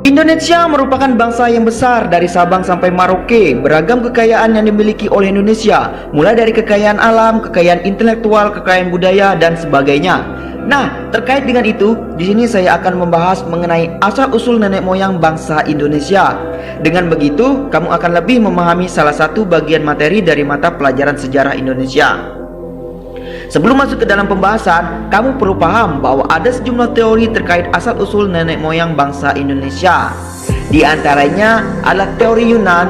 Indonesia merupakan bangsa yang besar dari Sabang sampai Merauke. Beragam kekayaan yang dimiliki oleh Indonesia, mulai dari kekayaan alam, kekayaan intelektual, kekayaan budaya, dan sebagainya. Nah, terkait dengan itu, di sini saya akan membahas mengenai asal-usul nenek moyang bangsa Indonesia. Dengan begitu, kamu akan lebih memahami salah satu bagian materi dari mata pelajaran sejarah Indonesia. Sebelum masuk ke dalam pembahasan, kamu perlu paham bahwa ada sejumlah teori terkait asal-usul nenek moyang bangsa Indonesia. Di antaranya adalah teori Yunan,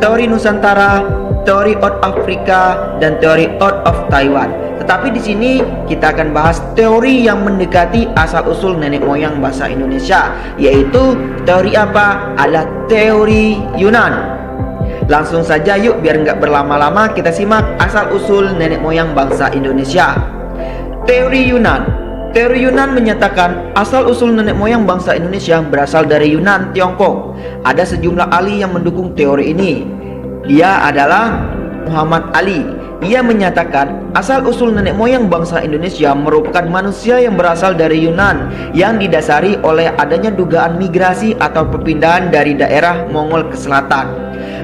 teori Nusantara, teori Out Afrika, dan teori Out of Taiwan. Tetapi di sini kita akan bahas teori yang mendekati asal-usul nenek moyang bangsa Indonesia, yaitu teori apa? Adalah teori Yunan. Langsung saja yuk, biar nggak berlama-lama, kita simak asal-usul nenek moyang bangsa Indonesia. Teori Yunan. Teori Yunan menyatakan asal-usul nenek moyang bangsa Indonesia berasal dari Yunan, Tiongkok. Ada sejumlah ahli yang mendukung teori ini. Dia adalah Muhammad Ali. Ia menyatakan asal-usul nenek moyang bangsa Indonesia merupakan manusia yang berasal dari Yunan, yang didasari oleh adanya dugaan migrasi atau perpindahan dari daerah Mongol ke selatan,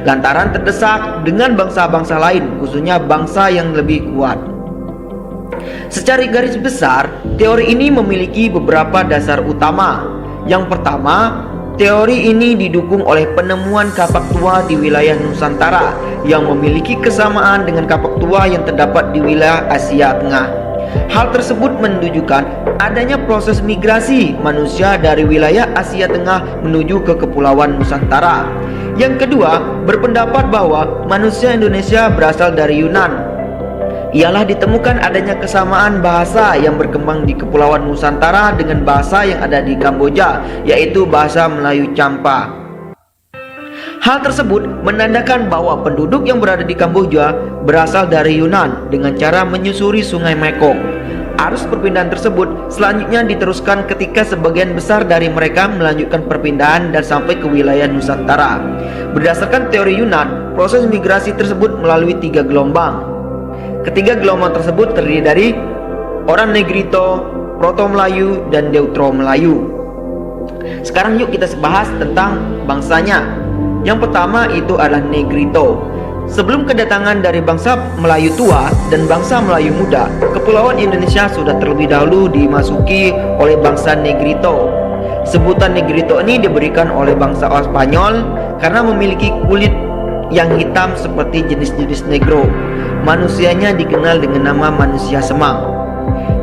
lantaran terdesak dengan bangsa-bangsa lain, khususnya bangsa yang lebih kuat. Secara garis besar, teori ini memiliki beberapa dasar utama. Yang pertama, teori ini didukung oleh penemuan kapak tua di wilayah Nusantara yang memiliki kesamaan dengan kapak tua yang terdapat di wilayah Asia Tengah. Hal tersebut menunjukkan adanya proses migrasi manusia dari wilayah Asia Tengah menuju ke Kepulauan Nusantara. Yang kedua, berpendapat bahwa manusia Indonesia berasal dari Yunan. Ialah ditemukan adanya kesamaan bahasa yang berkembang di Kepulauan Nusantara dengan bahasa yang ada di Kamboja, yaitu bahasa Melayu Champa. Hal tersebut menandakan bahwa penduduk yang berada di Kamboja berasal dari Yunan dengan cara menyusuri Sungai Mekong. Arus perpindahan tersebut selanjutnya diteruskan ketika sebagian besar dari mereka melanjutkan perpindahan dan sampai ke wilayah Nusantara. Berdasarkan teori Yunan, proses migrasi tersebut melalui 3 gelombang. Ketiga gelombang tersebut terdiri dari orang Negrito, Proto Melayu, dan Deutero Melayu. Sekarang yuk kita bahas tentang bangsanya. Yang pertama itu adalah Negrito. Sebelum kedatangan dari bangsa Melayu tua dan bangsa Melayu muda, Kepulauan Indonesia sudah terlebih dahulu dimasuki oleh bangsa Negrito. Sebutan Negrito ini diberikan oleh bangsa Spanyol karena memiliki kulit yang hitam seperti jenis-jenis Negro. Manusianya dikenal dengan nama manusia semang.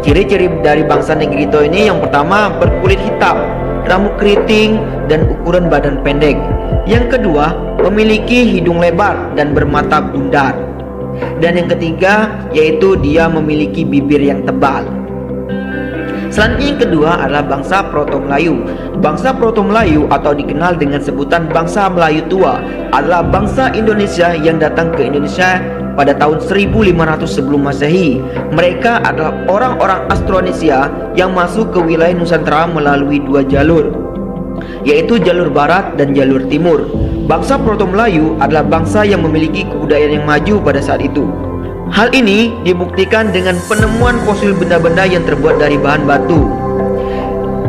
Ciri-ciri dari bangsa Negrito ini yang pertama berkulit hitam, rambut keriting, dan ukuran badan pendek. Yang kedua, memiliki hidung lebar dan bermata bundar. Dan yang ketiga, yaitu dia memiliki bibir yang tebal. Selanjutnya yang kedua adalah bangsa Proto Melayu. Bangsa Proto Melayu atau dikenal dengan sebutan bangsa Melayu tua adalah bangsa Indonesia yang datang ke Indonesia pada tahun 1500 sebelum Masehi. Mereka adalah orang-orang Austronesia yang masuk ke wilayah Nusantara melalui 2 jalur, yaitu jalur barat dan jalur timur. Bangsa Proto Melayu adalah bangsa yang memiliki kebudayaan yang maju pada saat itu. Hal ini dibuktikan dengan penemuan fosil benda-benda yang terbuat dari bahan batu.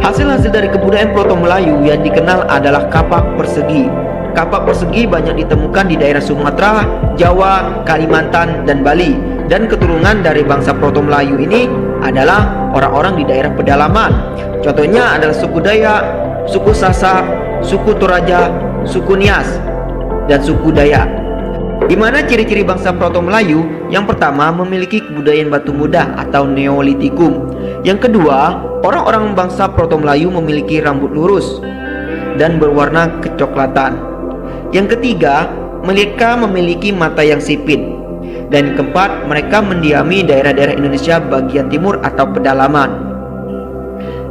Hasil-hasil dari kebudayaan Proto Melayu yang dikenal adalah kapak persegi. Kapak persegi banyak ditemukan di daerah Sumatera, Jawa, Kalimantan, dan Bali. Dan keturunan dari bangsa Proto Melayu ini adalah orang-orang di daerah pedalaman. Contohnya adalah suku Dayak, suku Sasak, suku Toraja, suku Nias, dan suku Dayak. Di mana ciri-ciri bangsa Proto Melayu? Yang pertama, memiliki kebudayaan batu muda atau Neolitikum. Yang kedua, orang-orang bangsa Proto Melayu memiliki rambut lurus dan berwarna kecoklatan. Yang ketiga, mereka memiliki mata yang sipit. Dan yang keempat, mereka mendiami daerah-daerah Indonesia bagian timur atau pedalaman.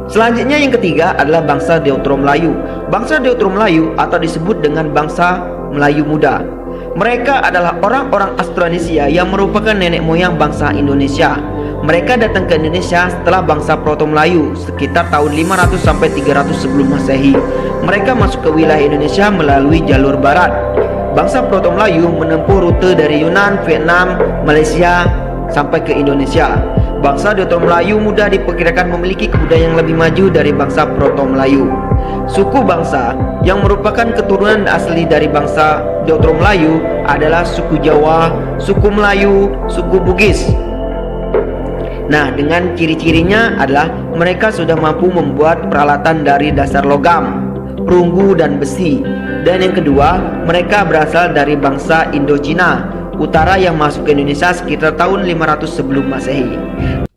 Selanjutnya yang ketiga adalah bangsa Deutero Melayu. Bangsa Deutero Melayu atau disebut dengan bangsa Melayu Muda. Mereka adalah orang-orang Austronesia yang merupakan nenek moyang bangsa Indonesia. Mereka datang ke Indonesia setelah bangsa Proto Melayu sekitar tahun 500 sampai 300 sebelum Masehi. Mereka masuk ke wilayah Indonesia melalui jalur barat. Bangsa Proto Melayu menempuh rute dari Yunan, Vietnam, Malaysia sampai ke Indonesia. Bangsa Deutero Melayu Muda diperkirakan memiliki kebudayaan yang lebih maju dari bangsa Proto Melayu. Suku bangsa yang merupakan keturunan asli dari bangsa Deutero Melayu adalah suku Jawa, suku Melayu, suku Bugis. Nah, dengan ciri-cirinya adalah mereka sudah mampu membuat peralatan dari dasar logam, perunggu dan besi. Dan yang kedua, mereka berasal dari bangsa Indochina Utara yang masuk ke Indonesia sekitar tahun 500 sebelum Masehi.